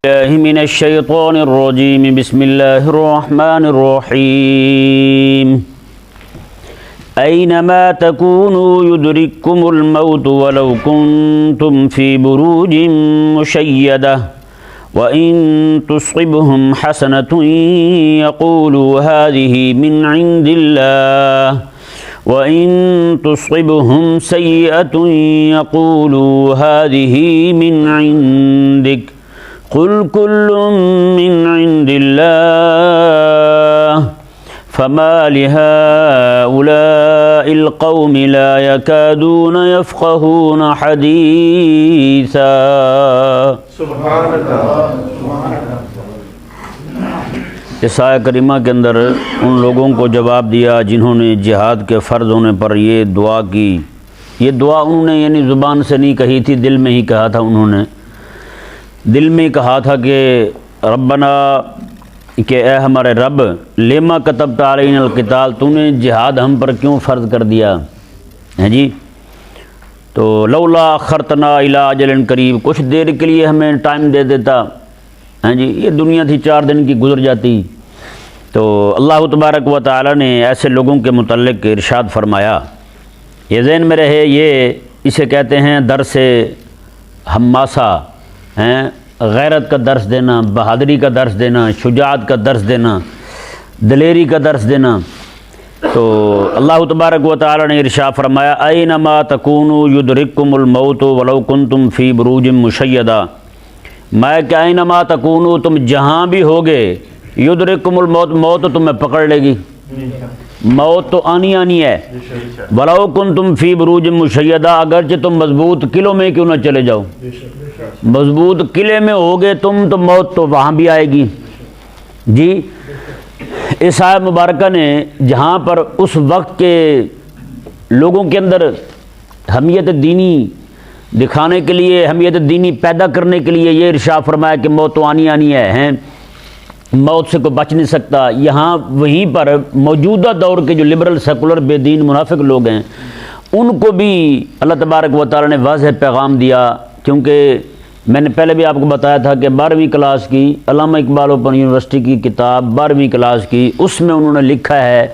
الله من الشيطان الرجيم بسم الله الرحمن الرحيم أينما تكونوا يدرككم الموت ولو كنتم في بروج مشيدة وإن تصبهم حسنة يقولوا هذه من عند الله وإن تصبهم سيئة يقولوا هذه من عندك قل كل من عند الله فما لهؤلاء القوم لا يكادون يفقهون حديثا سبحان اللہ. اس آیہ کریمہ کے اندر ان لوگوں کو جواب دیا جنہوں نے جہاد کے فرض ہونے پر یہ دعا کی. یہ دعا انہوں نے یعنی زبان سے نہیں کہی تھی، دل میں ہی کہا تھا. انہوں نے دل میں کہا تھا کہ ربنا، کہ اے ہمارے رب، لما کتبت علینا القتال، تو نے جہاد ہم پر کیوں فرض کر دیا ہے جی. تو لولا اخرتنا الی اجل قریب، کچھ دیر کے لیے ہمیں ٹائم دے دیتا ہیں جی. یہ دنیا تھی 4 دن کی گزر جاتی. تو اللہ تبارک و تعالی نے ایسے لوگوں کے متعلق ارشاد فرمایا، یہ ذہن میں رہے، یہ اسے کہتے ہیں درس حماسہ، غیرت کا درس دینا، بہادری کا درس دینا، شجاعت کا درس دینا، دلیری کا درس دینا. تو اللہ تبارک و تعالی نے ارشاد فرمایا اینما تکونوا یدرککم الموت ولو کنتم فی بروج مشیدہ. میں کہ اینما تکونوا، تم جہاں بھی ہوگے، یدرککم الموت، موت تمہیں پکڑ لے گی. موت تو آنی ہے. ولو کنتم فی بروج مشیدہ، اگرچہ تم مضبوط قلعوں میں کیوں نہ چلے جاؤ، مضبوط قلعے میں ہوگے تم تو موت تو وہاں بھی آئے گی جی. اس آیت مبارکہ نے جہاں پر اس وقت کے لوگوں کے اندر حمیت دینی دکھانے کے لیے، حمیت دینی پیدا کرنے کے لیے یہ ارشاد فرمایا کہ موت تو آنی ہے، موت سے کوئی بچ نہیں سکتا. یہاں وہیں پر موجودہ دور کے جو لبرل سیکولر بے دین منافق لوگ ہیں ان کو بھی اللہ تبارک و تعالی نے واضح پیغام دیا. کیونکہ میں نے پہلے بھی آپ کو بتایا تھا کہ 12ویں کلاس کی علامہ اقبال اوپن یونیورسٹی کی کتاب 12ویں کلاس کی، اس میں انہوں نے لکھا ہے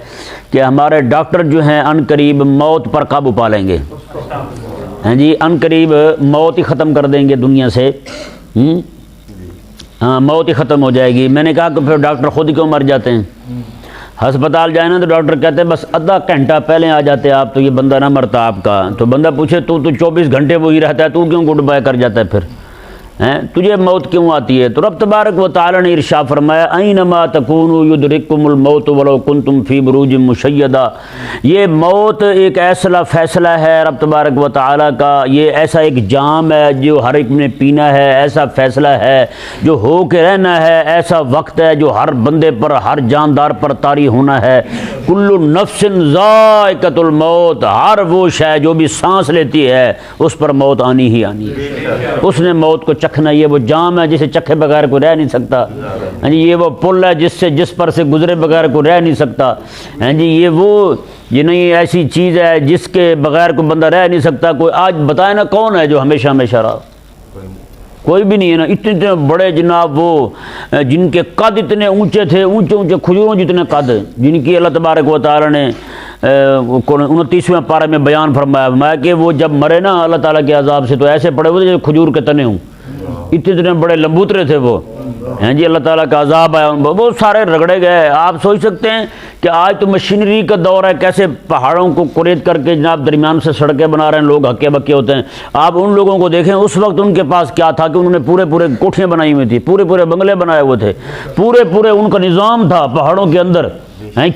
کہ ہمارے ڈاکٹر جو ہیں ان قریب موت پر قابو پا لیں گے ہیں جی. ان قریب موت ہی ختم کر دیں گے دنیا سے. ہاں، موت ہی ختم ہو جائے گی. میں نے کہا کہ پھر ڈاکٹر خود کیوں مر جاتے ہیں؟ ہسپتال جائیں نا تو ڈاکٹر کہتے ہیں بس آدھا گھنٹہ پہلے آ جاتے آپ تو یہ بندہ نہ مرتا آپ کا. تو بندہ پوچھے تو 24 گھنٹے وہی رہتا ہے، تو کیوں گڈ بائی کر جاتا ہے پھر؟ تجھے موت کیوں آتی ہے؟ تو رب تبارک و تعالی نے ارشاد فرمایا اینما تکونوا یدرککم الموت ولو کنتم فی بروج مشیدہ. یہ موت ایک ایسا فیصلہ ہے رب تبارک و تعالی کا، یہ ایسا ایک جام ہے جو ہر ایک نے پینا ہے، ایسا فیصلہ ہے جو ہو کے رہنا ہے، ایسا وقت ہے جو ہر بندے پر، ہر جاندار پر طاری ہونا ہے. کل نفس ذائقۃ الموت، ہر وہ شے جو بھی سانس لیتی ہے اس پر موت آنی ہی آنی ہے. اس نے موت کو چکھنا. یہ وہ جام ہے جسے چکھے بغیر کوئی رہ نہیں سکتا. یہ وہ پل ہے جس پر سے گزرے بغیر کوئی رہ نہیں سکتا. یہ وہ نہیں ایسی چیز ہے جس کے بغیر کوئی بندہ رہ نہیں سکتا. کوئی آج بتائے نا کون ہے جو ہمیشہ رہا؟ کوئی بھی نہیں ہے نا. اتنے بڑے جناب وہ جن کے قد اتنے اونچے تھے، اونچے کھجوروں جتنے قد، جن کی اللہ تبارک و تعالی نے 29ویں پارے میں بیان فرمایا کہ وہ جب مرے نا اللہ تعالیٰ کے عذاب سے تو ایسے پڑے ہوئے جو کھجور کے تنے ہوں. اتنے بڑے لمبوترے تھے وہ جی. اللہ تعالیٰ کا عذاب آیا ان پر، وہ سارے رگڑے گئے. آپ سوچ سکتے ہیں کہ آج تو مشینری کا دور ہے، کیسے پہاڑوں کو کریت کر کے جناب درمیان سے سڑکیں بنا رہے ہیں، لوگ ہکے بکے ہوتے ہیں. آپ ان لوگوں کو دیکھیں اس وقت ان کے پاس کیا تھا کہ انہوں نے پورے کوٹھیاں بنائی ہوئی تھی، پورے بنگلے بنائے ہوئے تھے، پورے ان کا نظام تھا پہاڑوں کے اندر.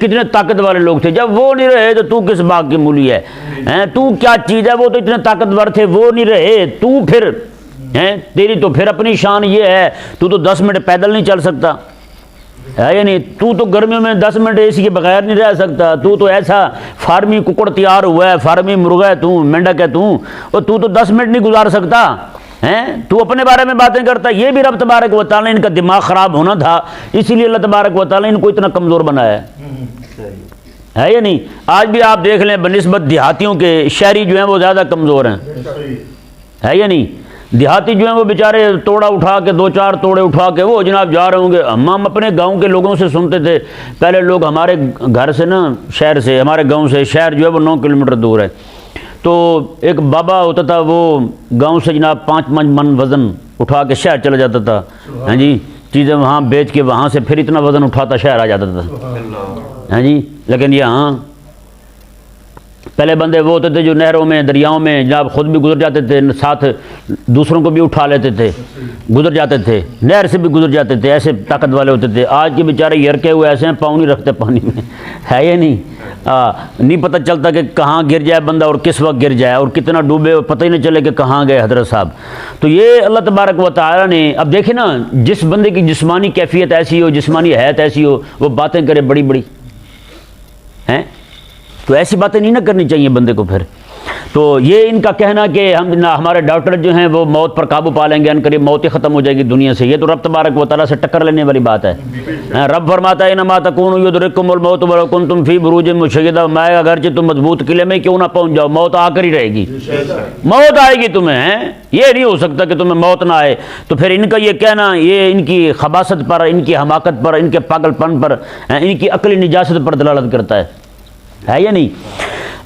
کتنے طاقت والے لوگ تھے. جب وہ نہیں رہے تو کس باغ کی مولی ہے؟ تو کیا چیز ہے؟ وہ تو اتنے طاقتور تھے، وہ نہیں رہے تو پھر تیری تو پھر اپنی شان یہ ہے تو 10 منٹ پیدل نہیں چل سکتا ہے یا نہیں؟ تو گرمیوں میں 10 منٹ اے سی کے بغیر نہیں رہ سکتا. تو ایسا فارمی ککڑ تیار ہوا ہے، فارمی مرغا ہے، تو مینڈک ہے، تو 10 منٹ نہیں گزار سکتا. تو اپنے بارے میں باتیں کرتا ہے. یہ بھی رب تبارک و تعالی نے ان کا دماغ خراب ہونا تھا، اسی لیے اللہ تبارک و تعالی نے ان کو اتنا کمزور بنایا ہے یا نہیں؟ آج بھی آپ دیکھ لیں بنسبت دیہاتیوں کے شہری جو ہیں وہ زیادہ کمزور ہیں ہے یا نہیں؟ دیہاتی جو ہیں وہ بیچارے توڑا اٹھا کے 2-4 توڑے اٹھا کے وہ جناب جا رہے ہوں گے. ہم اپنے گاؤں کے لوگوں سے سنتے تھے پہلے، لوگ ہمارے گھر سے نا، شہر سے، ہمارے گاؤں سے شہر جو ہے وہ 9 کلومیٹر دور ہے، تو ایک بابا ہوتا تھا، وہ گاؤں سے جناب 5 من وزن اٹھا کے شہر چلا جاتا تھا. ہاں جی، چیزیں وہاں بیچ کے وہاں سے پھر اتنا وزن اٹھاتا شہر آ جاتا تھا. ہاں جی، لیکن یہاں پہلے بندے وہ ہوتے تھے جو نہروں میں، دریاؤں میں جناب خود بھی گزر جاتے تھے، ساتھ دوسروں کو بھی اٹھا لیتے تھے، گزر جاتے تھے، نہر سے بھی گزر جاتے تھے، ایسے طاقت والے ہوتے تھے. آج کے بیچارے یرکے ہوئے ایسے ہیں، پاؤں نہیں رکھتے پانی میں، ہے یہ نہیں پتہ چلتا کہ کہاں گر جائے بندہ اور کس وقت گر جائے اور کتنا ڈوبے اور پتہ ہی نہیں چلے کہ کہاں گئے حضرت صاحب. تو یہ اللہ تبارک و تعالیٰ نے، اب دیکھیں نا، جس بندے کی جسمانی کیفیت ایسی ہو، جسمانی حیت ایسی ہو، وہ باتیں کرے بڑی بڑی ہیں، تو ایسی باتیں نہیں نہ کرنی چاہیے بندے کو. پھر تو یہ ان کا کہنا کہ ہمارے ڈاکٹر جو ہیں وہ موت پر قابو پا لیں گے، ان قریب موت ہی ختم ہو جائے گی دنیا سے، یہ تو رب تبارک و تعالیٰ سے ٹکر لینے والی بات ہے. رب فرماتا ہے انما تکونوا یدرککم الموت ولو کنتم فی بروج مشیدہ، میں اگرچہ تم مضبوط قلعے میں کیوں نہ پہنچ جاؤ، موت آ کر ہی رہے گی، موت آئے گی تمہیں. یہ نہیں ہو سکتا کہ تمہیں موت نہ آئے. تو پھر ان کا یہ کہنا، یہ ان کی خباثت پر، ان کی حماقت پر، ان کے پاگل پن پر، ان کی عقلی نجاست پر دلالت کرتا ہے یا نہیں.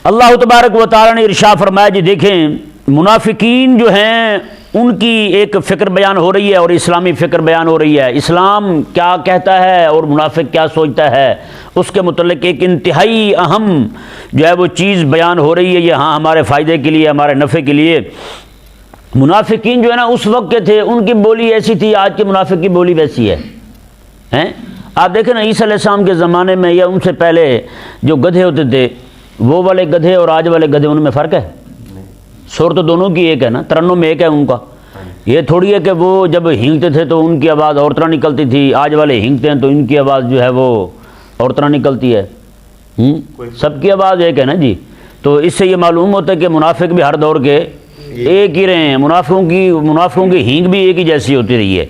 اللہ تبارک و تعالیٰ نے ارشاد فرمایا، جی دیکھیں منافقین جو ہیں ان کی ایک فکر بیان ہو رہی ہے اور اسلامی فکر بیان ہو رہی ہے. اسلام کیا کہتا ہے اور منافق کیا سوچتا ہے، اس کے متعلق ایک انتہائی اہم جو ہے وہ چیز بیان ہو رہی ہے. یہ ہاں ہمارے فائدے کے لیے، ہمارے نفع کے لیے. منافقین جو ہے نا اس وقت کے تھے، ان کی بولی ایسی تھی، آج کے منافق کی بولی ویسی ہے. آپ دیکھیں نا، عیسیٰ علیہ السلام کے زمانے میں یا ان سے پہلے جو گدھے ہوتے تھے، وہ والے گدھے اور آج والے گدھے، ان میں فرق ہے؟ سور تو دونوں کی ایک ہے نا، ترنم ایک ہے ان کا. یہ تھوڑی ہے کہ وہ جب ہینگتے تھے تو ان کی آواز اور طرح نکلتی تھی، آج والے ہینگتے ہیں تو ان کی آواز جو ہے وہ اور طرح نکلتی ہے. سب کی آواز ایک ہے نا جی. تو اس سے یہ معلوم ہوتا ہے کہ منافق بھی ہر دور کے ایک ہی رہے ہیں. منافقوں کی ہینگ بھی ایک ہی جیسی ہوتی رہی ہے.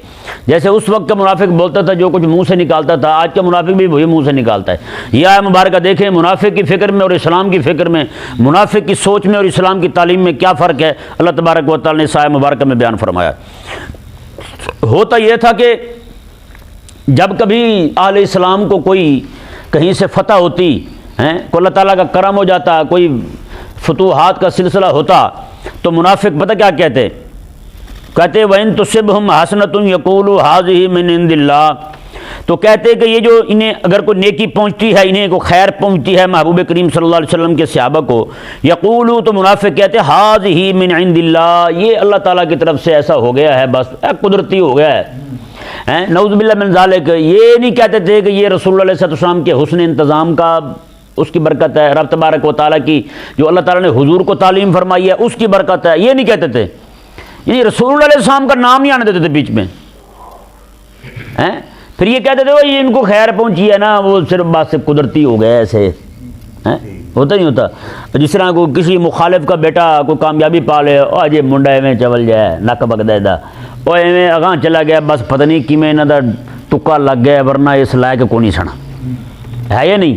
جیسے اس وقت کا منافق بولتا تھا جو کچھ منہ سے نکالتا تھا، آج کا منافق بھی وہی منہ سے نکالتا ہے. یہ آیت مبارکہ دیکھیں، منافق کی فکر میں اور اسلام کی فکر میں، منافق کی سوچ میں اور اسلام کی تعلیم میں کیا فرق ہے، اللہ تبارک و تعالی نے اس آیت مبارکہ میں بیان فرمایا. ہوتا یہ تھا کہ جب کبھی اہل اسلام کو کوئی کہیں سے فتح ہوتی ہے، کو اللہ تعالیٰ کا کرم ہو جاتا، کوئی فتوحات کا سلسلہ ہوتا، تو منافق پتہ کیا کہتے وَإِن تُصِبْهُمْ حَسَنَةٌ يَقُولُوا هَٰذِهِ مِنْ عِنْدِ اللَّهِ، تو کہتے کہ یہ جو انہیں اگر کوئی نیکی پہنچتی ہے، انہیں کو خیر پہنچتی ہے محبوب کریم صلی اللہ علیہ وسلم کے صحابہ کو، یقولو، تو منافق کہتے هَٰذِهِ مِنْ عِنْدِ اللَّهِ، یہ اللہ تعالیٰ کی طرف سے ایسا ہو گیا ہے، بس قدرتی ہو گیا ہے. نعوذ باللہ من ذالک. یہ نہیں کہتے تھے کہ یہ رسول اللہ علیہ السلام کے حسن انتظام کا، اس کی برکت ہے، رب تبارک و تعالیٰ کی جو اللہ تعالیٰ نے حضور کو تعلیم فرمائی ہے اس کی برکت ہے. یہ نہیں کہتے تھے، یعنی رسول اللہ علیہ السلام کا نام نہیں آنے دیتے تھے بیچ میں. پھر یہ کہتے تھے وہ یہ ان کو خیر پہنچی ہے نا، وہ صرف بات سے قدرتی ہو گیا، ایسے ہوتا نہیں ہوتا. جس طرح کو کسی مخالف کا بیٹا کوئی کامیابی پا لے، اور یہ منڈا ایویں چول جائے، نک بگدے دا، اور ایویں اگاں چلا گیا، بس پتہ نہیں کیویں انہاں دا ٹکا لگ گیا، ورنہ اس لائق کو نہیں سنا ہے یا نہیں.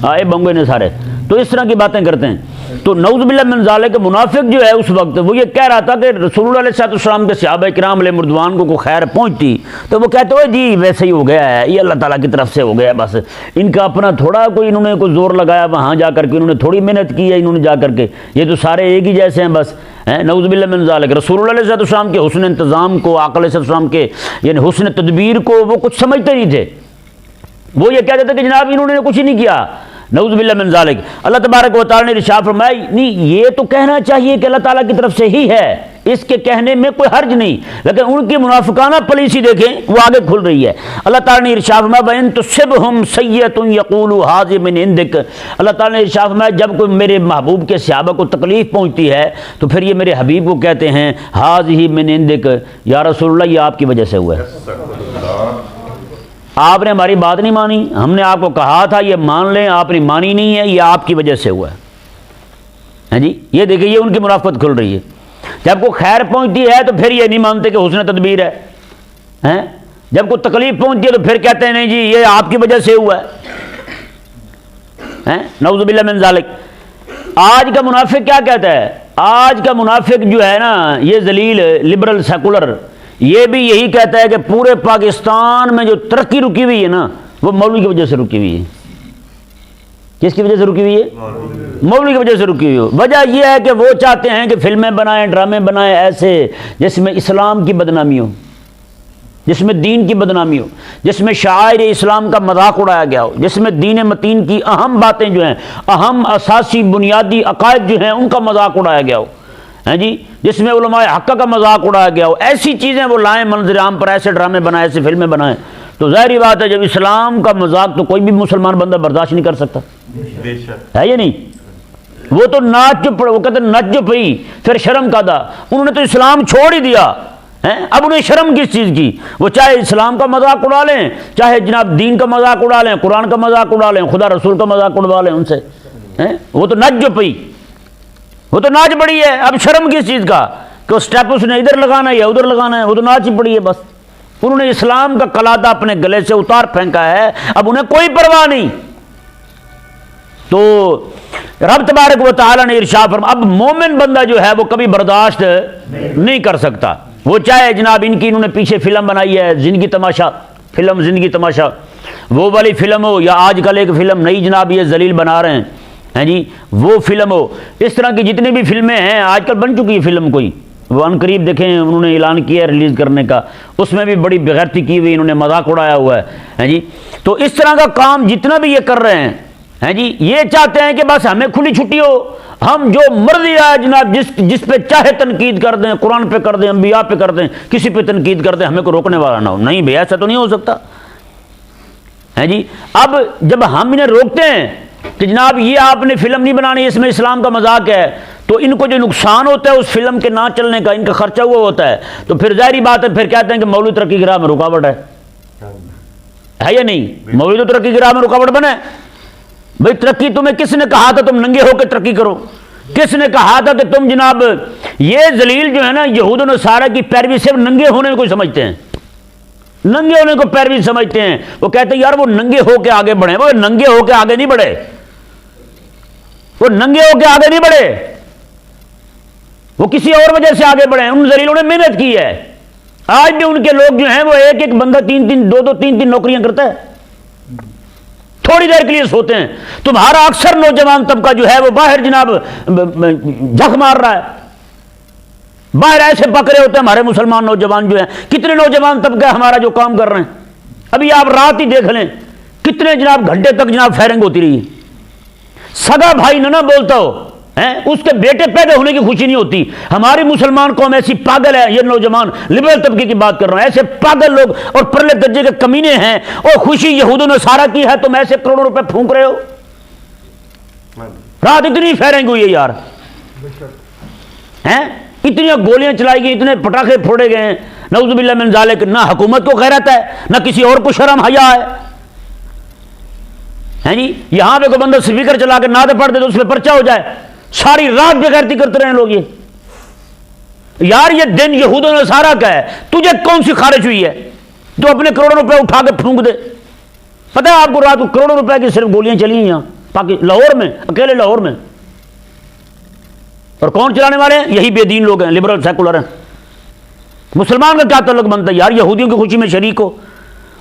آئے بنگوے نے سارے، تو اس طرح کی باتیں کرتے ہیں. تو نعوذ باللہ من ذالک، منافق جو ہے اس وقت وہ یہ کہہ رہا تھا کہ رسول اللہ علیہ السلام کے صحابہ کرام علیہ مردوان کو خیر پہنچتی تو وہ کہتے ہو جی ویسے ہی ہو گیا ہے، یہ اللہ تعالیٰ کی طرف سے ہو گیا، بس ان کا اپنا تھوڑا کوئی انہوں نے کوئی زور لگایا وہاں جا کر کے، انہوں نے تھوڑی محنت کی ہے انہوں نے جا کر کے، یہ تو سارے ایک ہی جیسے ہیں بس. نعوذ باللہ من ذالک. رسول اللہ علیہ السلام کے حسن انتظام کو، آقا علیہ السلام کے یعنی حسن تدبیر کو وہ کچھ سمجھتے نہیں تھے. وہ یہ کہتے تھے کہ جناب انہوں نے کچھ نہیں کیا. نعوذ باللہ من ذالک. اللہ تبارک و تعالی نے ارشاد فرمایا نہیں، یہ تو کہنا چاہیے کہ اللہ تعالیٰ کی طرف سے ہی ہے، اس کے کہنے میں کوئی حرج نہیں، لیکن ان کی منافقانہ پالیسی دیکھیں وہ آگے کھل رہی ہے. اللہ تعالیٰ نے ارشاد فرمایا وَإِن تُصِبْهُمْ سَيِّئَةٌ يَقُولُوا هَٰذِهِ مِنْ عِندِكَ. اللہ تعالیٰ نے ارشاد فرمایا جب کوئی میرے محبوب کے صحابہ کو تکلیف پہنچتی ہے تو پھر یہ میرے حبیب کو کہتے ہیں هَٰذِهِ مِنْ عِندِكَ، یا رسول اللہ یہ آپ کی وجہ سے ہوا ہے، آپ نے ہماری بات نہیں مانی، ہم نے آپ کو کہا تھا یہ مان لیں، آپ نے مانی نہیں ہے، یہ آپ کی وجہ سے ہوا ہے. جی یہ دیکھیں یہ ان کی منافقت کھل رہی ہے. جب کوئی خیر پہنچتی ہے تو پھر یہ نہیں مانتے کہ حسن تدبیر ہے، جب کوئی تکلیف پہنچتی ہے تو پھر کہتے ہیں نہیں جی یہ آپ کی وجہ سے ہوا ہے. نعوذ باللہ من ذالک. آج کا منافق کیا کہتا ہے آج کا منافق جو ہے نا، یہ ذلیل لبرل سیکولر، یہ بھی یہی کہتا ہے کہ پورے پاکستان میں جو ترقی رکی ہوئی ہے نا، وہ مولوی کی وجہ سے رکی ہوئی ہے۔ کس کی وجہ سے رکی ہوئی ہے؟ مولوی کی وجہ سے رکی ہوئی ہو۔ وجہ یہ ہے کہ وہ چاہتے ہیں کہ فلمیں بنائیں، ڈرامے بنائیں ایسے جس میں اسلام کی بدنامی ہو، جس میں دین کی بدنامی ہو، جس میں شعائر اسلام کا مذاق اڑایا گیا ہو، جس میں دین متین کی اہم باتیں جو ہیں، اہم اساسی بنیادی عقائد جو ہیں، ان کا مذاق اڑایا گیا ہو، ہیں جی، جس میں علماء حق کا مذاق اڑایا گیا ہو، ایسی چیزیں وہ لائیں منظر عام پر، ایسے ڈرامے بنائیں، ایسے فلمیں بنائیں، تو ظاہری بات ہے جب اسلام کا مذاق تو کوئی بھی مسلمان بندہ برداشت نہیں کر سکتا، ہے یا نہیں؟ وہ تو ناچ پڑ، وہ کہتے ہیں نچ جو پئی پھر شرم کا دا، انہوں نے تو اسلام چھوڑ ہی دیا، اب انہیں شرم کس چیز کی؟ وہ چاہے اسلام کا مذاق اڑا لیں، چاہے جناب دین کا مذاق اڑا لیں، قرآن کا مذاق اڑا لیں، خدا رسول کا مذاق اڑوا لیں ان سے، وہ تو نچ جو پئی، وہ تو ناچ پڑی ہے، اب شرم کس چیز کا کہ اسٹیپ اس نے ادھر لگانا ہے یا ادھر لگانا ہے، وہ تو ناچ ہی پڑی ہے بس۔ انہوں نے اسلام کا قلادہ اپنے گلے سے اتار پھینکا ہے، اب انہیں کوئی پرواہ نہیں۔ تو رب تبارک و تعالیٰ نے ارشاد فرمایا، اب مومن بندہ جو ہے وہ کبھی برداشت نہیں کر سکتا، وہ چاہے جناب انہوں نے پیچھے فلم بنائی ہے زندگی تماشا، فلم زندگی تماشا، وہ والی فلم ہو، یا آج کل ایک فلم نئی جناب یہ ذلیل بنا رہے ہیں جی، وہ فلم ہو، اس طرح کی جتنی بھی فلمیں ہیں آج کل بن چکی ہے فلم، کوئی وہ ان قریب دیکھیں انہوں نے اعلان کیا ہے ریلیز کرنے کا، اس میں بھی بڑی بغیرتی کی ہوئی، انہوں نے مذاق اڑایا ہوا ہے جی۔ تو اس طرح کا کام جتنا بھی یہ کر رہے ہیں جی، یہ چاہتے ہیں کہ بس ہمیں کھلی چھٹی ہو، ہم جو مرضی آئے جناب جس پہ چاہے تنقید کر دیں، قرآن پہ کر دیں، انبیاء پہ کر دیں، کسی پہ تنقید کر دیں، ہمیں کوئی روکنے والا نہ ہو۔ نہیں بھئی، ایسا تو نہیں ہو سکتا ہے جی۔ اب جب ہم انہیں روکتے ہیں کہ جناب یہ آپ نے فلم نہیں بنانی، اس میں اسلام کا مذاق ہے، تو ان کو جو نقصان ہوتا ہے اس فلم کے نہ چلنے کا، ان کا خرچہ ہوا ہوتا ہے، تو پھر ظاہری بات ہے پھر کہتے ہیں کہ مولوی ترقی کی راہ میں رکاوٹ ہے یا نہیں؟ مولوی تو ترقی کی راہ میں رکاوٹ بنے؟ بھئی ترقی تمہیں کس نے کہا تھا تم ننگے ہو کے ترقی کرو؟ کس نے کہا تھا کہ تم جناب یہ ذلیل جو ہے نا یہود و نصارہ کی پیروی صرف ننگے ہونے کو سمجھتے ہیں، ننگے ہونے کو پیروی سمجھتے ہیں؟ وہ کہتے ہیں یار وہ ننگے ہو کے آگے بڑھیں، وہ ننگے ہو کے آگے نہیں بڑھے، وہ ننگے ہو کے آگے نہیں بڑھے، وہ کسی اور وجہ سے آگے بڑھے، ان ذلیلوں نے محنت کی ہے۔ آج بھی ان کے لوگ جو ہیں وہ ایک بندہ دو تین نوکریاں کرتا ہے، تھوڑی دیر کے لیے سوتے ہیں۔ تمہارا اکثر نوجوان طبقہ جو ہے وہ باہر جناب جھک مار رہا ہے، باہر ایسے پکڑے ہوتے ہیں ہمارے مسلمان نوجوان جو ہیں، کتنے نوجوان طبقہ ہمارا جو کام کر رہے ہیں، ابھی آپ رات ہی دیکھ لیں کتنے جناب گھنٹے تک جناب فائرنگ ہوتی رہی۔ سگا بھائی نہ بولتا ہو، اس کے بیٹے پیدا ہونے کی خوشی نہیں ہوتی۔ ہماری مسلمان قوم ایسی پاگل ہے، یہ نوجوان لبرل طبقے کی بات کر رہا ہوں، ایسے پاگل لوگ اور پرلے درجے کے کمینے ہیں، اور خوشی یہود و نصارہ کی ہے، تم ایسے کروڑوں روپے پھونک رہے ہو۔ رات اتنی فائرنگ ہوئی ہے یار، اتنی گولیاں چلائی گئی، اتنے پٹاخے پھوڑے گئے ہیں، نعوذ باللہ من ذالک۔ نہ حکومت کو غیرت ہے، نہ کسی اور کو شرم حیا ہے جی۔ یہاں پہ کوئی بندہ سپیکر چلا کے نعتیں پڑھ دے تو اس پہ پرچہ ہو جائے، ساری رات بغیرتی کرتے رہے لوگ۔ یہ یار یہ دن یہود و نصارہ کا ہے، تجھے کون سی خارج ہوئی ہے تو اپنے کروڑوں روپے اٹھا کے پھونک دے؟ پتہ ہے آپ کو رات کو کروڑوں روپے کی صرف گولیاں چلی ہیں یہاں لاہور میں، اکیلے لاہور میں، اور کون چلانے والے ہیں؟ یہی بے دین لوگ ہیں، لبرل سیکولر ہیں۔ مسلمان کا کیا تعلق بنتا ہے یار یہودیوں کی خوشی میں شریک ہو؟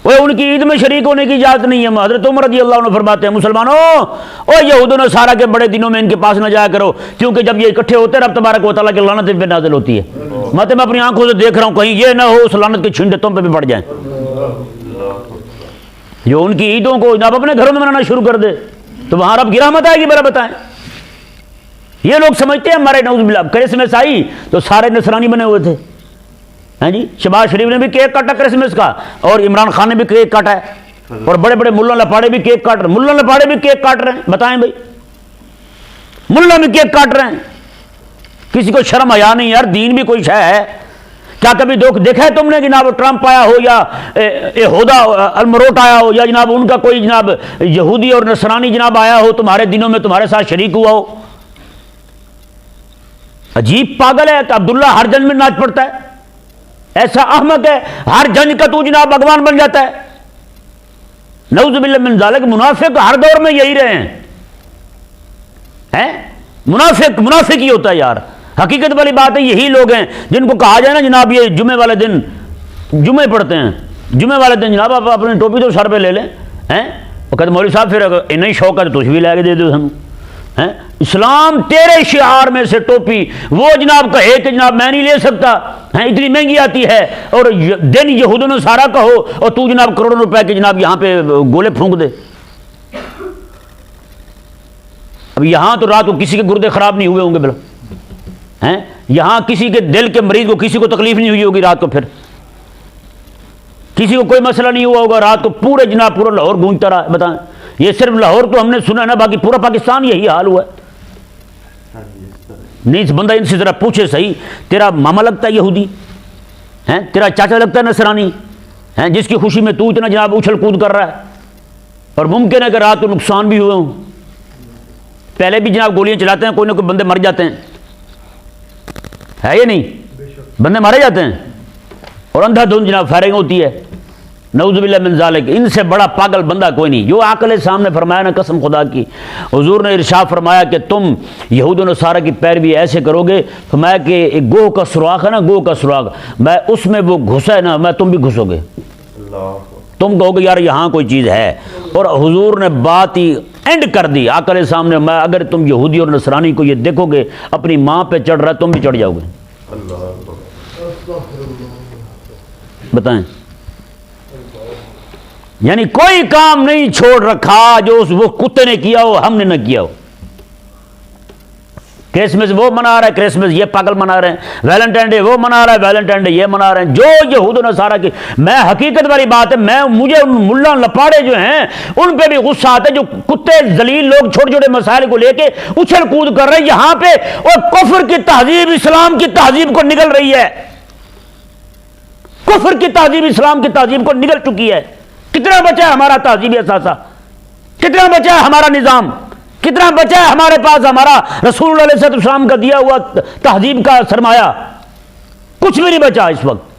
وہ ان کی عید میں شریک ہونے کی اجازت نہیں ہے۔ حضرت عمر رضی اللہ عنہ فرماتے ہیں مسلمانوں او یہود و نصارہ کے بڑے دنوں میں ان کے پاس نہ جایا کرو، کیونکہ جب یہ اکٹھے ہوتے ہیں رب تبارک و تعالیٰ کی لعنت ان پہ نازل ہوتی ہے۔ میں اپنی آنکھوں سے دیکھ رہا ہوں، کہیں یہ نہ ہو اس لعنت کے چھینٹے تم پہ بھی پڑ جائیں، جو ان کی عیدوں کو جناب اپنے گھروں میں منانا شروع کر دے تو وہاں رب کی رحمت آئے گی۔ میرا بتائیں، یہ لوگ سمجھتے ہیں ہمارے نعوذ باللہ کرسمس آئی تو سارے نصرانی بنے ہوئے تھے جی۔ شہباز شریف نے بھی کیک کاٹا کرسمس کا، اور عمران خان نے بھی کیک کاٹا ہے، اور بڑے بڑے ملا لپاڑے بھی کیک کاٹ رہے ہیں، ملا لپاڑے بھی کیک کاٹ رہے ہیں۔ بتائیں بھائی، ملا بھی کیک کاٹ رہے ہیں، کسی کو شرم حیا نہیں یار؟ دین بھی کوئی شے ہے کیا؟ کبھی دیکھا ہے تم نے جناب ٹرمپ آیا ہو یا یہودا المروٹ آیا ہو، یا جناب ان کا کوئی جناب یہودی اور نصرانی جناب آیا ہو تمہارے دنوں میں تمہارے ساتھ شریک ہوا ہو؟ عجیب پاگل ہے کہ عبداللہ ہر جنگ میں ناچ پڑتا ہے، ایسا احمق ہے ہر جنگ کا تو جناب بھگوان بن جاتا ہے۔ نعوذ باللہ من ذالک، منافق ہر دور میں یہی رہے ہیں، منافق ہی ہوتا ہے یار۔ حقیقت والی بات ہے یہی لوگ ہیں جن کو کہا جائے نا جناب یہ جمعے والے دن جمعے پڑھتے ہیں، جمعے والے دن جناب آپ اپنی ٹوپی تو سر پہ لے لیں ہیں، وہ کہتے مولوی صاحب پھر اتنا ہی شوق ہے تو تجھ بھی لے کے دے دو ہم ہیں۔ اسلام تیرے شعار میں سے ٹوپی وہ جناب کہے کہ جناب میں نہیں لے سکتا ہیں، اتنی مہنگی آتی ہے، اور دن یہود و نصارہ کہو اور تو جناب کروڑوں روپے کے جناب یہاں پہ گولے پھونک دے۔ اب یہاں تو رات کو کسی کے گردے خراب نہیں ہوئے ہوں گے بلا ہیں، یہاں کسی کے دل کے مریض کو کسی کو تکلیف نہیں ہوئی ہوگی رات کو، پھر کسی کو کوئی مسئلہ نہیں ہوا ہوگا رات کو، پورے جناب پورا لاہور گونجتا رہا۔ بتائیں یہ صرف لاہور تو ہم نے سنا ہے نا، باقی پورا پاکستان یہی حال ہوا ہے۔ نہیں بندہ ان سے ذرا پوچھے صحیح، تیرا ماما لگتا ہے یہودی ہیں، تیرا چاچا لگتا ہے نصرانی ہیں، جس کی خوشی میں تو اتنا جناب اچھل کود کر رہا ہے، اور ممکن ہے کہ رات کو نقصان بھی ہوئے ہوں، پہلے بھی جناب گولیاں چلاتے ہیں، کوئی نہ کوئی بندے مر جاتے ہیں، ہے یہ نہیں، بندے مارے جاتے ہیں، اور اندھا دھند جناب فائرنگ ہوتی ہے، نعوذ باللہ من ذالک۔ ان سے بڑا پاگل بندہ کوئی نہیں۔ جو عقل سامنے فرمایا نا قسم خدا کی، حضور نے ارشاد فرمایا کہ تم یہود و نصارہ کی پیروی ایسے کرو گے، فرمایا کہ ایک گوہ کا سراغ ہے نا، گوہ کا سراغ، میں اس میں وہ گھسا ہے نا، میں تم بھی گھسو گے، تم کہو گے یار یہاں کوئی چیز ہے، اور حضور نے بات ہی اینڈ کر دی عقل سامنے، میں اگر تم یہودی اور نصرانی کو یہ دیکھو گے اپنی ماں پہ چڑھ رہا ہے، تم بھی چڑھ جاؤ گے۔ بتائیں، یعنی کوئی کام نہیں چھوڑ رکھا جو وہ کتے نے کیا ہو ہم نے نہ کیا ہو۔ کرسمس وہ منا رہا ہے، کرسمس یہ پاگل منا رہے ہیں، ویلنٹائن ڈے وہ منا رہا ہے، ویلنٹائن ڈے یہ منا رہے ہیں، جو یہود و نصارہ کی۔ میں حقیقت والی بات ہے، مجھے ان ملا لپاڑے جو ہیں ان پہ بھی غصہ آتا ہے، جو کتے ذلیل لوگ چھوٹے چھوٹے مسائل کو لے کے اچھل کود کر رہے ہیں یہاں پہ، اور کفر کی تہذیب اسلام کی تہذیب کو نگل رہی ہے، کفر کی تہذیب اسلام کی تہذیب کو نگل چکی ہے۔ کتنا بچا ہے ہمارا تہذیبی اثاثہ، کتنا بچا ہے ہمارا نظام، کتنا بچا ہے ہمارے پاس ہمارا رسول اللہ علیہ السلام کا دیا ہوا تہذیب کا سرمایہ؟ کچھ بھی نہیں بچا اس وقت۔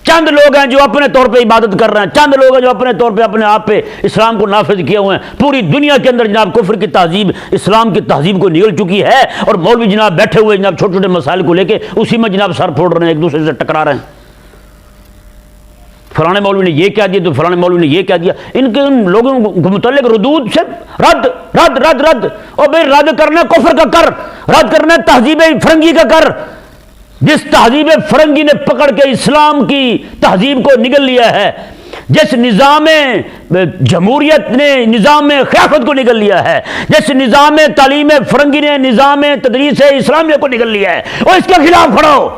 چند لوگ ہیں جو اپنے طور پہ عبادت کر رہے ہیں، چند لوگ ہیں جو اپنے طور پہ اپنے آپ پہ اسلام کو نافذ کیے ہوئے ہیں۔ پوری دنیا کے اندر جناب کفر کی تہذیب اسلام کی تہذیب کو نگل چکی ہے، اور مولوی جناب بیٹھے ہوئے جناب چھوٹے چھوٹے مسائل کو لے کے اسی میں جناب سر پھوڑ رہے ہیں، ایک دوسرے سے ٹکرا رہے ہیں۔ فلانے مولوی نے یہ کہہ دیا تو فلانے مولوی نے یہ کہہ دیا۔ ان لوگوں کو متعلق ردود سے رد رد رد رد، اور بھائی رد کرنا کفر کا کر، رد کرنا تہذیب فرنگی کا کر۔ جس تہذیب فرنگی نے پکڑ کے اسلام کی تہذیب کو نگل لیا ہے، جس نظام جمہوریت نے نظام خلافت کو نگل لیا ہے، جس نظام تعلیم فرنگی نے نظام تدریس اسلامیہ کو نگل لیا ہے، اور اس کے خلاف کھڑا ہو۔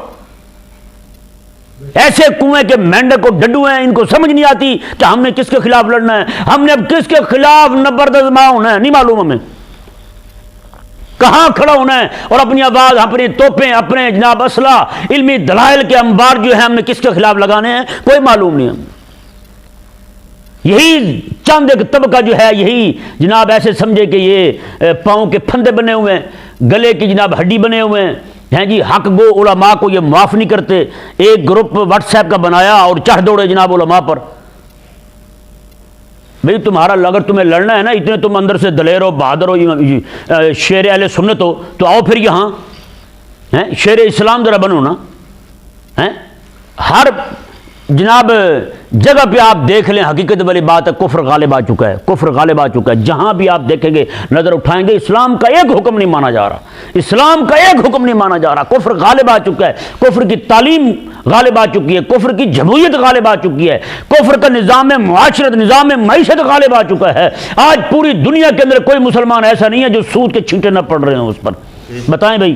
ایسے کنویں کے مینڈک کو ڈڈو ہیں، ان کو سمجھ نہیں آتی کہ ہم نے کس کے خلاف لڑنا ہے، ہم نے اب کس کے خلاف نبردازما ہونا ہے، نہیں معلوم ہمیں کہاں کھڑا ہونا ہے، اور اپنی آواز، اپنی توپیں، اپنے جناب اسلحہ، علمی دلائل کے انبار جو ہیں ہم نے کس کے خلاف لگانے ہیں، کوئی معلوم نہیں ہمیں۔ یہی چند ایک طبقہ جو ہے، یہی جناب ایسے سمجھے کہ یہ پاؤں کے پھندے بنے ہوئے ہیں، گلے کی جناب ہڈی بنے ہوئے ہیں جی، حق گو علماء کو یہ معاف نہیں کرتے۔ ایک گروپ واٹس ایپ کا بنایا اور چڑھ دوڑے جناب علماء پر۔ بھئی تمہارا اگر تمہیں لڑنا ہے نا، اتنے تم اندر سے دلیر ہو، بہادر ہو، شیر اہل سنت ہو، تو آؤ پھر یہاں شیر اسلام ذرا بنو نا۔ ہر جناب جگہ پہ آپ دیکھ لیں، حقیقت والی بات ہے، کفر غالب آ چکا ہے، کفر غالب آ چکا ہے۔ جہاں بھی آپ دیکھیں گے، نظر اٹھائیں گے، اسلام کا ایک حکم نہیں مانا جا رہا، اسلام کا ایک حکم نہیں مانا جا رہا، کفر غالب آ چکا ہے، کفر کی تعلیم غالب آ چکی ہے، کفر کی جمہوریت غالب آ چکی ہے، کفر کا نظام معاشرت، نظام معیشت غالب آ چکا ہے۔ آج پوری دنیا کے اندر کوئی مسلمان ایسا نہیں ہے جو سود کے چھینٹے نہ پڑ رہے ہیں اس پر۔ بتائیں بھائی،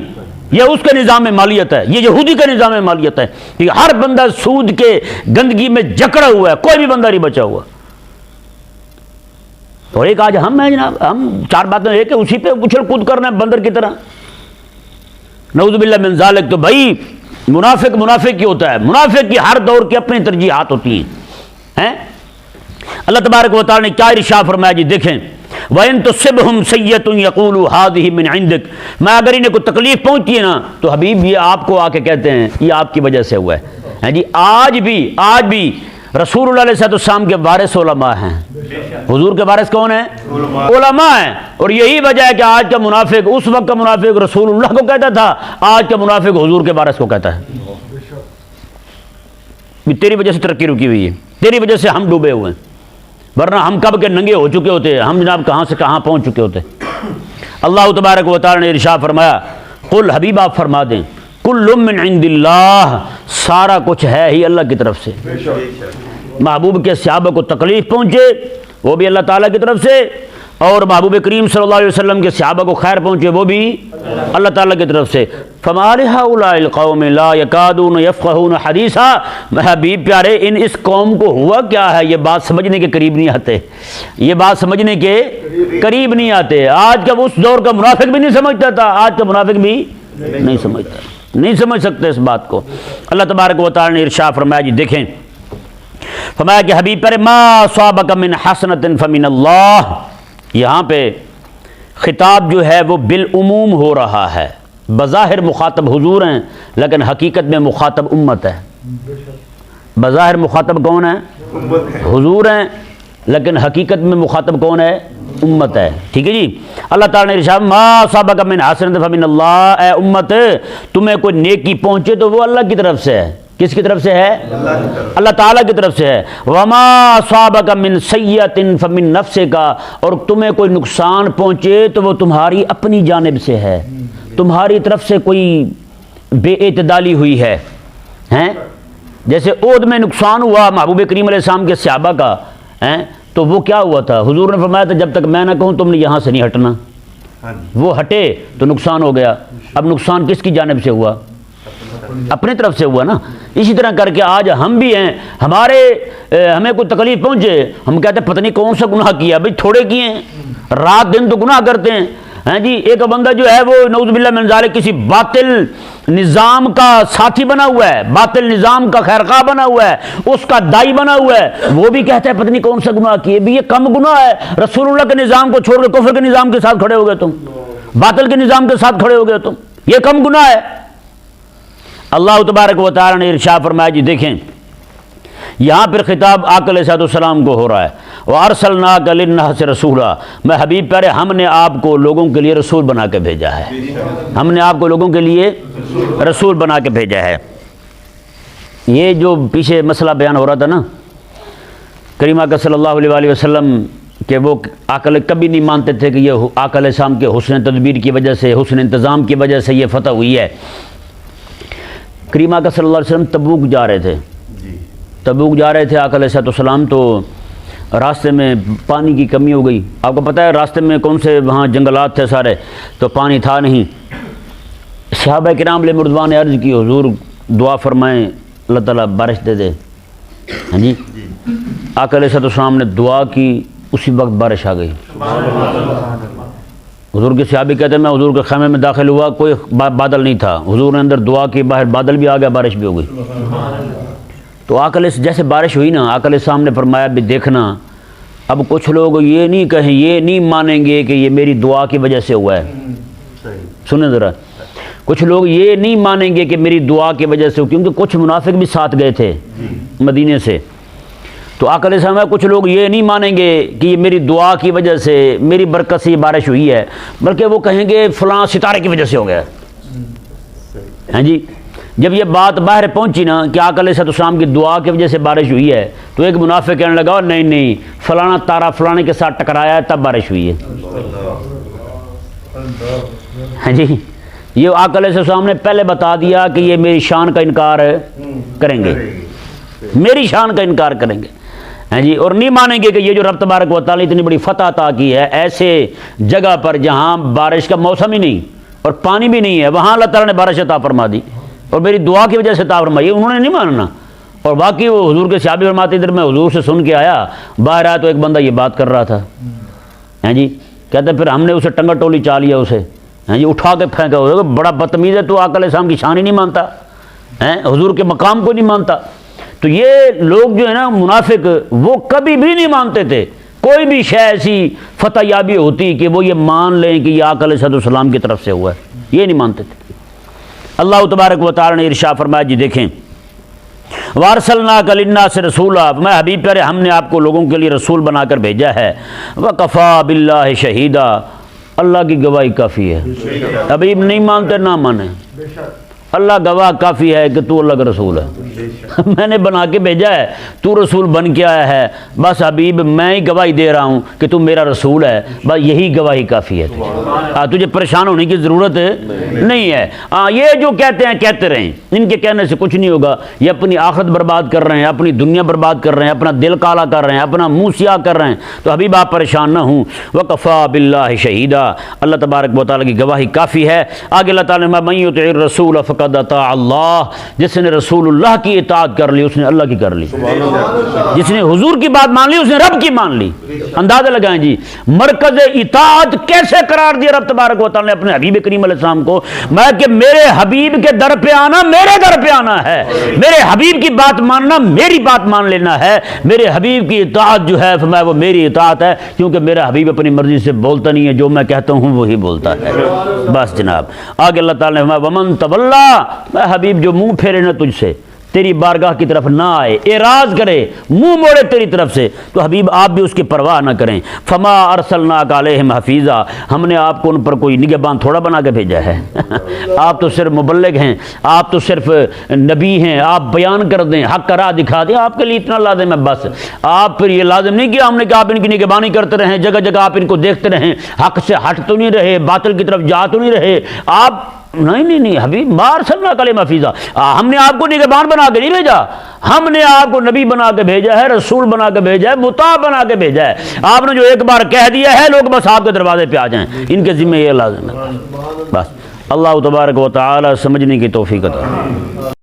یہ اس کا نظام مالیت ہے، یہ یہودی کا نظام مالیت ہے کہ ہر بندہ سود کے گندگی میں جکڑا ہوا ہے، کوئی بھی بندہ نہیں بچا ہوا۔ اور ایک آج ہم ہیں جناب، ہم چار باتیں ایک ہے، اسی پہ اچھل کود کرنا ہے بندر کی طرح، نعوذ باللہ من ذالک۔ تو بھائی منافق کی ہوتا ہے، منافق کی ہر دور کی اپنی ترجیحات ہوتی ہیں۔ اللہ تبارک و تعالی نے کیا ارشاد فرمایا جی، دیکھیں، وَإِن تُصِبْهُمْ سَيِّئَةٌ يَقُولُوا هَٰذِهِ مِنْ عِندِكَ، میں اگر انہیں کوئی تکلیف پہنچتی ہے نا تو حبیب یہ آپ کو آ کے کہتے ہیں یہ آپ کی وجہ سے ہوا ہے۔ جی آج بھی رسول اللہ علیہ السلام کے وارث علماء ہیں. حضور کے وارث کون ہیں؟ علماء ہیں. اور یہی وجہ ہے کہ آج کا منافق اس وقت کا منافق رسول اللہ کو کہتا تھا، آج کا منافق حضور کے وارث کو کہتا ہے. تیری وجہ سے ترقی رکی ہوئی ہے، تیری وجہ سے ہم ڈوبے ہوئے ہیں، ورنہ ہم کب کے ننگے ہو چکے ہوتے، ہم جناب کہاں سے کہاں پہنچ چکے ہوتے. اللہ تبارک و تعالی نے ارشاد فرمایا، قل حبیب آپ فرما دیں، کل من عند اللہ، سارا کچھ ہے ہی اللہ کی طرف سے. محبوب کے صحابہ کو تکلیف پہنچے وہ بھی اللہ تعالیٰ کی طرف سے، اور محبوب کریم صلی اللہ علیہ وسلم کے صحابہ کو خیر پہنچے وہ بھی اللہ تعالیٰ کی طرف سے. فما لہؤلاء القوم لا یکادون یفقہون حدیثا، حبیب پیارے ان اس قوم کو ہوا کیا ہے، یہ بات سمجھنے کے قریب نہیں آتے، یہ بات سمجھنے کے قریب نہیں آتے. آج کا اس دور کا منافق بھی نہیں سمجھتا تھا، آج کا منافق بھی نہیں سمجھتا، نہیں سمجھ سکتے اس بات کو. اللہ تبارک و تعالی نے ارشاد فرمایا، جی دیکھیں، فرمایا کہ حبیب پر ما صابک من حسنۃ فمن اللہ. یہاں پہ خطاب جو ہے وہ بالعموم ہو رہا ہے. بظاہر مخاطب حضور ہیں لیکن حقیقت میں مخاطب امت ہے. بظاہر مخاطب کون ہے؟ حضور ہیں، لیکن حقیقت میں مخاطب کون ہے؟ امت ہے. ٹھیک ہے جی. اللہ تعالیٰ نے ارشاد ما صابک من حسنۃ فمن اللہ، اے امت تمہیں کوئی نیکی پہنچے تو وہ اللہ کی طرف سے ہے. کس کی طرف سے ہے؟ اللہ تعالیٰ کی طرف سے ہے. وما صابک من سیئۃ فمن نفسک، اور تمہیں کوئی نقصان پہنچے تو وہ تمہاری اپنی جانب سے ہے، تمہاری طرف سے کوئی بے اعتدالی ہوئی ہے. ہیں جیسے عہد میں نقصان ہوا محبوب کریم علیہ السلام کے صحابہ کا، ہیں تو وہ کیا ہوا تھا؟ حضور نے فرمایا تھا جب تک میں نہ کہوں تم نے یہاں سے نہیں ہٹنا. وہ ہٹے تو نقصان ہو گیا. اب نقصان کس کی جانب سے ہوا؟ اپنے طرف سے ہوا نا. اسی طرح کر کے آج ہم بھی ہیں، ہمیں کوئی تکلیف پہنچے ہم کہتے ہیں پتہ نہیں کون سا گناہ کیا. بھئی تھوڑے کیے ہیں، رات دن تو گناہ کرتے ہیں. ہاں جی، ایک بندہ جو ہے وہ نعوذ باللہ من ذالک کسی باطل نظام کا ساتھی بنا ہوا ہے، باطل نظام کا خیرخواہ بنا ہوا ہے، اس کا دائی بنا ہوا ہے، وہ بھی کہتا ہے پتہ نہیں کون سا گناہ کیے. بھی یہ کم گناہ ہے. رسول اللہ کے نظام کو چھوڑ کے کفر کے نظام کے ساتھ کھڑے ہو گئے تم، باطل کے نظام کے ساتھ کھڑے ہو گئے تم، یہ کم گناہ ہے. اللہ تبارک و تعالی نے ارشاد فرمایا، جی دیکھیں یہاں پر خطاب آقا علیہ السلام کو ہو رہا ہے. وَأَرْسَلْنَاكَ لِلنَّاسِ رَسُولًا، میں حبیب پیارے ہم نے آپ کو لوگوں کے لیے رسول بنا کے بھیجا ہے. ہم نے آپ کو لوگوں کے لیے رسول بنا کے بھیجا ہے. یہ جو پیچھے مسئلہ بیان ہو رہا تھا نا، کریم آقا صلی اللہ علیہ وآلہ وسلم کہ وہ آقا کبھی نہیں مانتے تھے کہ یہ آقا علیہ السلام کے حسن تدبیر کی وجہ سے، حسن انتظام کی وجہ سے یہ فتح ہوئی ہے. کریم آقا صلی اللہ علیہ وسلم تبوک جا رہے تھے، تبوک جا رہے تھے آقا علیہ السلام، تو راستے میں پانی کی کمی ہو گئی. آپ کو پتہ ہے راستے میں کون سے وہاں جنگلات تھے سارے، تو پانی تھا نہیں. صحابہ کرام علیہ رضوان نے عرض کی حضور دعا فرمائیں اللہ تعالیٰ بارش دے دے. ہاں جی، آقا علیہ السلام نے دعا کی، اسی وقت بارش آ گئی. حضور کے صحابی کہتے ہیں میں حضور کے خیمے میں داخل ہوا، کوئی بادل نہیں تھا، حضور نے اندر دعا کی، باہر بادل بھی آ گیا، بارش بھی ہو گئی. تو آقا علیہ جیسے بارش ہوئی نا، آقا علیہ السلام نے فرمایا بھی دیکھنا اب کچھ لوگ یہ نہیں کہیں، یہ نہیں مانیں گے کہ یہ میری دعا کی وجہ سے ہوا ہے. سنیں ذرا، کچھ لوگ یہ نہیں مانیں گے کہ میری دعا کی وجہ سے، کیونکہ کچھ منافق بھی ساتھ گئے تھے مدینے سے. تو آقا علیہ السلام کچھ لوگ یہ نہیں مانیں گے کہ یہ میری دعا کی وجہ سے، میری برکت سے یہ بارش ہوئی ہے، بلکہ وہ کہیں گے فلاں ستارے کی وجہ سے ہو گیا. ہاں جی، جب یہ بات باہر پہنچی نا کہ آقا علیہ السلام کی دعا کی وجہ سے بارش ہوئی ہے، تو ایک منافق کہنے لگا نہیں نہیں فلانا تارا فلانے کے ساتھ ٹکرایا ہے تب بارش ہوئی ہے. ہاں جی، یہ آقا علیہ السلام نے پہلے بتا دیا کہ یہ میری شان کا انکار کریں گے، میری شان کا انکار کریں گے. ہاں جی، اور نہیں مانیں گے کہ یہ جو رب تبارک و تعالیٰ اتنی بڑی فتح عطا کی ہے ایسے جگہ پر جہاں بارش کا موسم ہی نہیں اور پانی بھی نہیں ہے، وہاں اللہ تعالیٰ نے بارش عطا فرما دی اور میری دعا کی وجہ سے عطا فرمائی. انہوں نے نہیں ماننا. اور باقی وہ حضور کے صحابی فرماتے ادھر میں حضور سے سن کے آیا، باہر آیا تو ایک بندہ یہ بات کر رہا تھا. ہاں جی، کہتے پھر ہم نے اسے ٹنگا ٹولی چا لیا، اسے ہاں جی اٹھا کے پھینکا. بڑا بدتمیز ہے تو آقا علیہ السلام کی شان ہی نہیں مانتا، حضور کے مقام کو نہیں مانتا. تو یہ لوگ جو ہے نا منافق، وہ کبھی بھی نہیں مانتے تھے کوئی بھی شے ایسی فتح یابی ہوتی کہ وہ یہ مان لیں کہ یہ آقا علیہ السلام کی طرف سے ہوا ہے، یہ نہیں مانتے تھے. اللہ تبارک و تعالی نے ارشاد فرمایا، جی دیکھیں وارسلناک للناس رسولا، میں حبیب پیارے ہم نے آپ کو لوگوں کے لیے رسول بنا کر بھیجا ہے، وکفا باللہ شہیدا، اللہ کی گواہی کافی ہے۔ حبیب نہیں مانتے نہ مانے، اللہ گواہ کافی ہے کہ تو اللہ کا رسول ہے، میں نے بنا کے بھیجا ہے، تو رسول بن کے آیا ہے، بس حبیب میں ہی گواہی دے رہا ہوں کہ تو میرا رسول ہے، بس یہی گواہی کافی ہے تجھے پریشان ہونے کی ضرورت نہیں ہے۔ یہ جو کہتے ہیں کہتے رہیں، ان کے کہنے سے کچھ نہیں ہوگا، یہ اپنی آخرت برباد کر رہے ہیں، اپنی دنیا برباد کر رہے ہیں، اپنا دل کالا کر رہے ہیں، اپنا منہ سیاہ کر رہے ہیں، تو حبیب آپ پریشان نہ ہوں۔ وکفا باللہ شہیدا، اللہ تبارک و تعالیٰ کی گواہی کافی ہے۔ آگے اللہ تعالیٰ نے من یطع الرسول فقد اطاع اللہ، جس نے رسول اللہ کی اطاعت کر لی اس نے اللہ کی کر لی، جس نے حضور کی بات مان لی اس نے رب کی مان لی۔ اندازہ لگائیں جی مرکز اطاعت کیسے قرار دیا رب تبارک و تعالیٰ نے اپنے حبیب کریم علیہ السلام کو، میں کہ میرے حبیب کے در پہ آنا میرے در پہ آنا ہے، میرے حبیب کی بات ماننا میری بات مان لینا ہے، میرے حبیب کی اطاعت جو ہے فرمایا وہ میری اطاعت ہے، کیونکہ میرا حبیب اپنی مرضی سے بولتا نہیں ہے، جو میں کہتا ہوں وہی بولتا ہے۔ بس جناب آگے اللہ تعالیٰ نے فرمایا ومن تولا، میں حبیب جو منہ پھیرے نہ تجھ سے، تیری بارگاہ کی طرف نہ آئے، اعراض کرے، منہ موڑے تیری طرف سے، تو حبیب آپ بھی اس کی پرواہ نہ کریں۔ فما ارسلناک علیہم حفیظا، ہم نے آپ کو ان پر کوئی نگہبان تھوڑا بنا کے بھیجا ہے، آپ تو صرف مبلغ ہیں، آپ تو صرف نبی ہیں، آپ بیان کر دیں، حق کا راہ دکھا دیں، آپ کے لیے اتنا لازم ہے بس۔ آپ پھر یہ لازم نہیں کیا ہم نے کہ آپ ان کی نگہبانی کرتے رہیں، جگہ جگہ آپ ان کو دیکھتے رہیں، حق سے ہٹ تو نہیں رہے، باطل کی طرف جا تو نہیں رہے آپ، نہیں حبیب ما ارسلناک علیہم حفیظا، ہم نے آپ کو نگہبان بنا کے نہیں بھیجا، ہم نے آپ کو نبی بنا کے بھیجا ہے، رسول بنا کے بھیجا ہے، مطاع بنا کے بھیجا ہے۔ آپ نے جو ایک بار کہہ دیا ہے لوگ بس آپ کے دروازے پہ آ جائیں، ان کے ذمہ یہ لازم ہے بس۔ اللہ تبارک و تعالی سمجھنے کی توفیق عطا۔